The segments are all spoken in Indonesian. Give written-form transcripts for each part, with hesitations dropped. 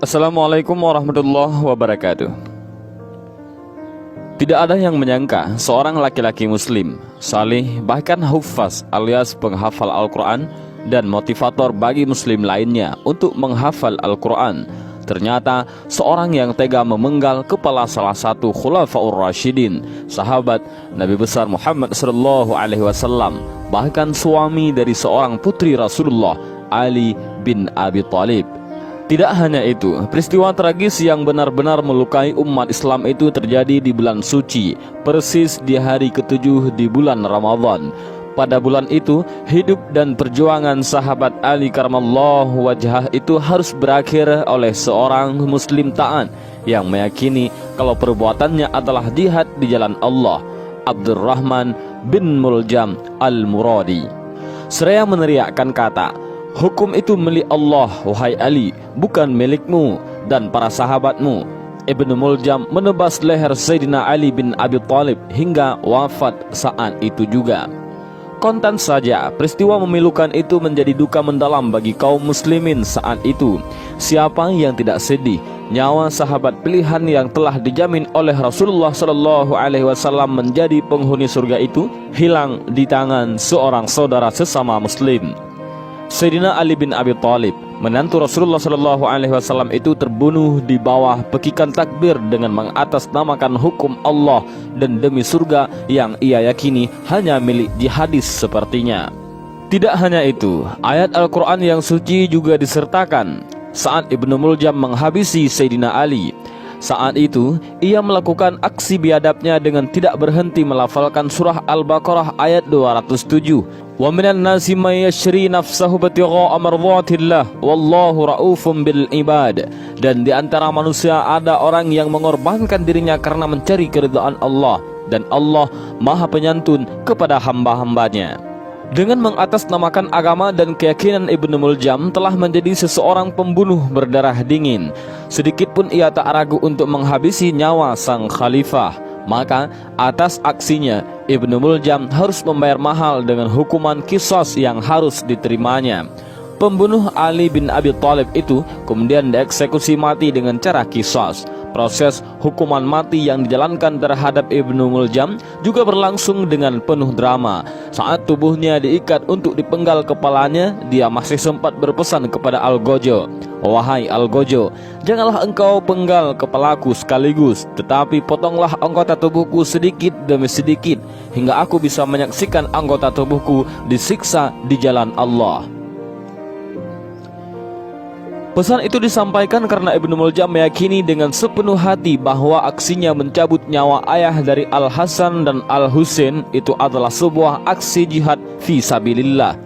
Assalamualaikum warahmatullahi wabarakatuh. Tidak ada yang menyangka seorang laki-laki muslim, salih, bahkan hufaz alias penghafal Al-Quran dan motivator bagi muslim lainnya untuk menghafal Al-Quran, ternyata seorang yang tega memenggal kepala salah satu khulafaur rasyidin, sahabat Nabi besar Muhammad SAW, bahkan suami dari seorang putri Rasulullah, Ali bin Abi Thalib. Tidak hanya itu, peristiwa tragis yang benar-benar melukai umat Islam itu terjadi di bulan suci, persis di hari ke-7 di bulan Ramadan. Pada bulan itu, hidup dan perjuangan sahabat Ali karamallahu wajhah itu harus berakhir oleh seorang muslim taat yang meyakini kalau perbuatannya adalah jihad di jalan Allah, Abdurrahman bin Muljam al-Muradi. Seraya meneriakkan kata, "Hukum itu milik Allah, wahai Ali, bukan milikmu dan para sahabatmu." Ibnu Muljam menebas leher Sayyidina Ali bin Abi Thalib hingga wafat saat itu juga. Kontan saja, peristiwa memilukan itu menjadi duka mendalam bagi kaum muslimin saat itu. Siapa yang tidak sedih nyawa sahabat pilihan yang telah dijamin oleh Rasulullah SAW menjadi penghuni surga itu hilang di tangan seorang saudara sesama muslim. Sayyidina Ali bin Abi Thalib, menantu Rasulullah SAW itu terbunuh di bawah pekikan takbir dengan mengatasnamakan hukum Allah dan demi surga yang ia yakini hanya milik jihadis sepertinya. Tidak hanya itu, ayat Al-Quran yang suci juga disertakan saat Ibnu Muljam menghabisi Sayyidina Ali. Saat itu, ia melakukan aksi biadabnya dengan tidak berhenti melafalkan surah Al-Baqarah ayat 207. Wa minan nasi may yashri nafsahu batigha'a mardhatillah wallahu raufum bil ibad. Dan di antara manusia ada orang yang mengorbankan dirinya karena mencari keridhaan Allah, dan Allah Maha Penyantun kepada hamba-hambanya. Dengan mengatasnamakan agama dan keyakinan Ibnu Muljam telah menjadi seseorang pembunuh berdarah dingin. Sedikit pun ia tak ragu untuk menghabisi nyawa sang khalifah. Maka atas aksinya Ibnu Muljam harus membayar mahal dengan hukuman qisas yang harus diterimanya. Pembunuh Ali bin Abi Thalib itu kemudian dieksekusi mati dengan cara qisas. Proses hukuman mati yang dijalankan terhadap Ibnu Muljam juga berlangsung dengan penuh drama. Saat tubuhnya diikat untuk dipenggal kepalanya, dia masih sempat berpesan kepada Al-Gojo, "Wahai Al-Gojo, janganlah engkau penggal kepalaku sekaligus, tetapi potonglah anggota tubuhku sedikit demi sedikit, hingga aku bisa menyaksikan anggota tubuhku disiksa di jalan Allah." Pesan itu disampaikan karena Ibnu Muljam meyakini dengan sepenuh hati bahwa aksinya mencabut nyawa ayah dari Al-Hasan dan Al-Husain itu adalah sebuah aksi jihad fi sabilillah.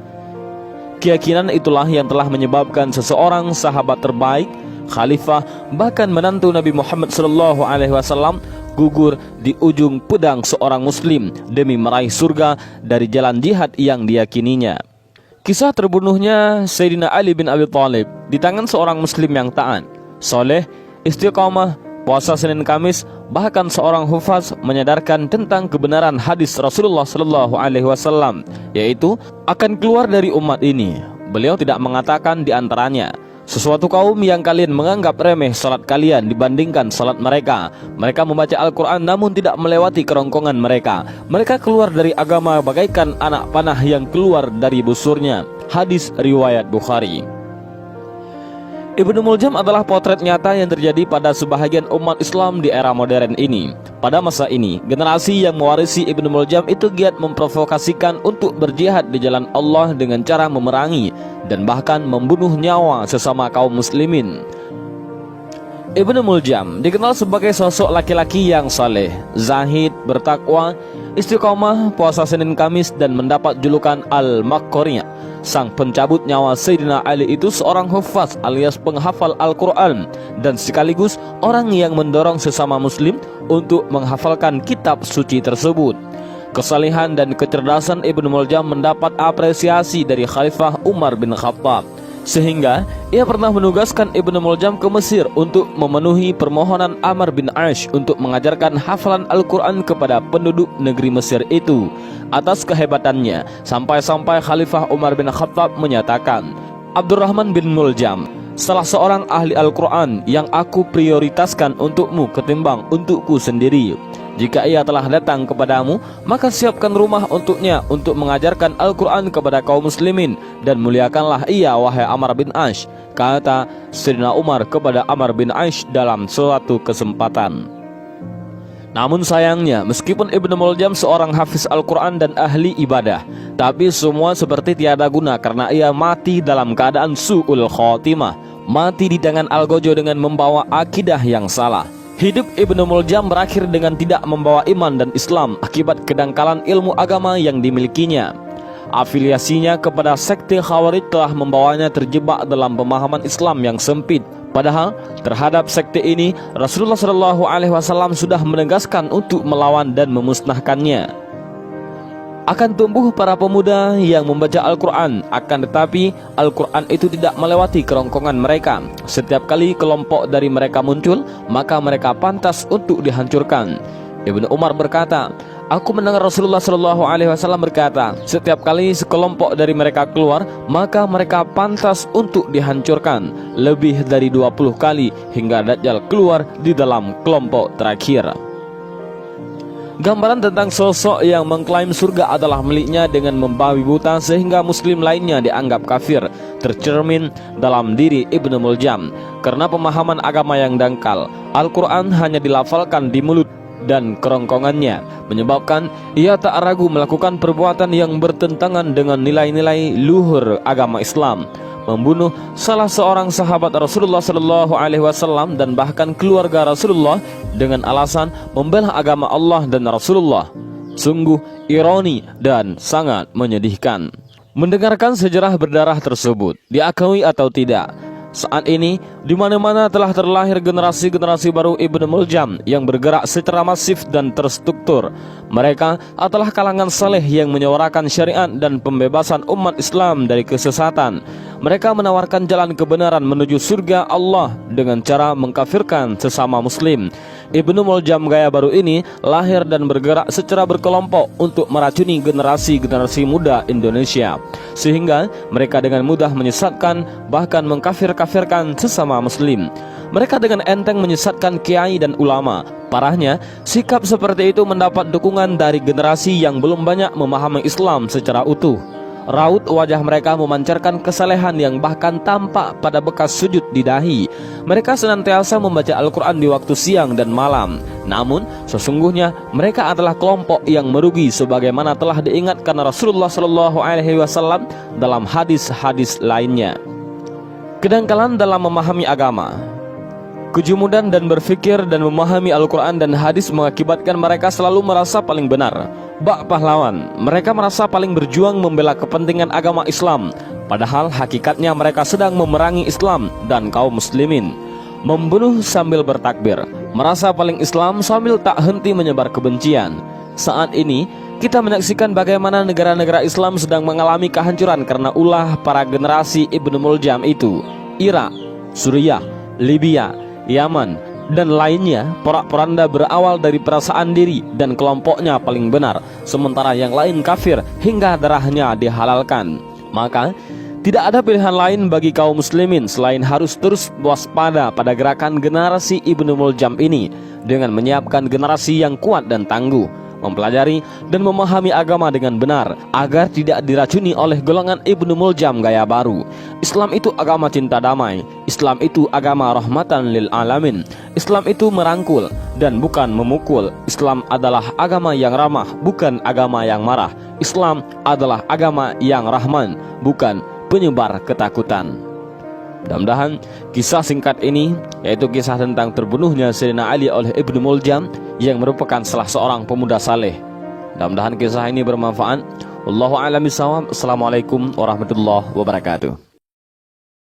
Keyakinan itulah yang telah menyebabkan seseorang sahabat terbaik, khalifah, bahkan menantu Nabi Muhammad SAW gugur di ujung pedang seorang muslim demi meraih surga dari jalan jihad yang diyakininya. Kisah terbunuhnya Sayyidina Ali bin Abi Thalib di tangan seorang muslim yang taat, soleh, istiqamah, puasa Senin Kamis, bahkan seorang hufaz menyadarkan tentang kebenaran hadis Rasulullah SAW, yaitu akan keluar dari umat ini. Beliau tidak mengatakan di antaranya, "Sesuatu kaum yang kalian menganggap remeh salat kalian dibandingkan salat mereka. Mereka membaca Al-Quran namun tidak melewati kerongkongan mereka. Mereka keluar dari agama bagaikan anak panah yang keluar dari busurnya." Hadis riwayat Bukhari. Ibnu Muljam adalah potret nyata yang terjadi pada sebahagian umat Islam di era modern ini. Pada masa ini, generasi yang mewarisi Ibnu Muljam itu giat memprovokasikan untuk berjihad di jalan Allah dengan cara memerangi dan bahkan membunuh nyawa sesama kaum muslimin. Ibnu Muljam dikenal sebagai sosok laki-laki yang saleh, zahid, bertakwa, istiqomah, puasa Senin Kamis, dan mendapat julukan Al-Maqqari', sang pencabut nyawa Sayyidina Ali itu seorang hufaz alias penghafal Al-Quran dan sekaligus orang yang mendorong sesama muslim untuk menghafalkan kitab suci tersebut. Kesalehan dan kecerdasan Ibnu Muljam mendapat apresiasi dari Khalifah Umar bin Khattab, sehingga ia pernah menugaskan Ibnu Muljam ke Mesir untuk memenuhi permohonan Amr bin Aish untuk mengajarkan hafalan Al-Quran kepada penduduk negeri Mesir itu. Atas kehebatannya, sampai-sampai Khalifah Umar bin Khattab menyatakan, "Abdurrahman bin Muljam, salah seorang ahli Al-Quran yang aku prioritaskan untukmu ketimbang untukku sendiri. Jika ia telah datang kepadamu, maka siapkan rumah untuknya untuk mengajarkan Al-Quran kepada kaum muslimin, dan muliakanlah ia, wahai Ammar bin Ash, kata Sayyidina Umar kepada Ammar bin Ash dalam suatu kesempatan. Namun sayangnya, meskipun Ibnu Muljam seorang hafiz Al-Quran dan ahli ibadah, tapi semua seperti tiada guna karena ia mati dalam keadaan su'ul khotimah, mati di tangan Algojo dengan membawa akidah yang salah. Hidup Ibnu Muljam berakhir dengan tidak membawa iman dan Islam akibat kedangkalan ilmu agama yang dimilikinya. Afiliasinya kepada sekte Khawarij telah membawanya terjebak dalam pemahaman Islam yang sempit. Padahal terhadap sekte ini Rasulullah SAW sudah menegaskan untuk melawan dan memusnahkannya. Akan tumbuh para pemuda yang membaca Al-Quran, akan tetapi Al-Quran itu tidak melewati kerongkongan mereka. Setiap kali kelompok dari mereka muncul, maka mereka pantas untuk dihancurkan. Ibnu Umar berkata, aku mendengar Rasulullah SAW berkata, setiap kali sekelompok dari mereka keluar, maka mereka pantas untuk dihancurkan. Lebih dari 20 kali hingga Dajjal keluar di dalam kelompok terakhir. Gambaran tentang sosok yang mengklaim surga adalah miliknya dengan membabi buta sehingga muslim lainnya dianggap kafir tercermin dalam diri Ibnu Muljam. Karena pemahaman agama yang dangkal, Al-Quran hanya dilafalkan di mulut dan kerongkongannya, menyebabkan ia tak ragu melakukan perbuatan yang bertentangan dengan nilai-nilai luhur agama Islam, membunuh salah seorang sahabat Rasulullah SAW dan bahkan keluarga Rasulullah dengan alasan membela agama Allah dan Rasulullah. Sungguh ironi dan sangat menyedihkan. Mendengarkan sejarah berdarah tersebut, diakui atau tidak, saat ini di mana-mana telah terlahir generasi-generasi baru Ibnu Muljam yang bergerak secara masif dan terstruktur. Mereka adalah kalangan saleh yang menyuarakan syariat dan pembebasan umat Islam dari kesesatan. Mereka menawarkan jalan kebenaran menuju surga Allah dengan cara mengkafirkan sesama muslim. Ibnu Muljam gaya baru ini lahir dan bergerak secara berkelompok untuk meracuni generasi-generasi muda Indonesia, sehingga mereka dengan mudah menyesatkan bahkan mengkafir-kafirkan sesama muslim. Mereka dengan enteng menyesatkan kiai dan ulama. Parahnya, sikap seperti itu mendapat dukungan dari generasi yang belum banyak memahami Islam secara utuh. Raut wajah mereka memancarkan kesalehan yang bahkan tampak pada bekas sujud di dahi. Mereka senantiasa membaca Al-Quran di waktu siang dan malam. Namun sesungguhnya mereka adalah kelompok yang merugi, sebagaimana telah diingatkan Rasulullah SAW dalam hadis-hadis lainnya. Kedangkalan dalam memahami agama, kejumudan dan berfikir dan memahami Al-Quran dan hadis mengakibatkan mereka selalu merasa paling benar, bak pahlawan. Mereka merasa paling berjuang membela kepentingan agama Islam, padahal hakikatnya mereka sedang memerangi Islam dan kaum muslimin. Membunuh sambil bertakbir, merasa paling Islam sambil tak henti menyebar kebencian. Saat ini kita menyaksikan bagaimana negara-negara Islam sedang mengalami kehancuran karena ulah para generasi Ibnu Muljam itu. Irak, Suriah, Libya, Yaman, dan lainnya porak-poranda berawal dari perasaan diri dan kelompoknya paling benar, sementara yang lain kafir hingga darahnya dihalalkan. Maka tidak ada pilihan lain bagi kaum muslimin selain harus terus waspada pada gerakan generasi Ibnu Muljam ini dengan menyiapkan generasi yang kuat dan tangguh, mempelajari dan memahami agama dengan benar agar tidak diracuni oleh golongan Ibnu Muljam gaya baru. Islam itu agama cinta damai. Islam itu agama rahmatan lil alamin. Islam itu merangkul dan bukan memukul. Islam adalah agama yang ramah, bukan agama yang marah. Islam adalah agama yang rahman, bukan penyebar ketakutan. Mudah-mudahan kisah singkat ini, yaitu kisah tentang terbunuhnya Sayyidina Ali oleh Ibnu Muljam yang merupakan salah seorang pemuda saleh, mudah-mudahan kisah ini bermanfaat. Wallahu a'lam bishawab. Assalamualaikum warahmatullahi wabarakatuh.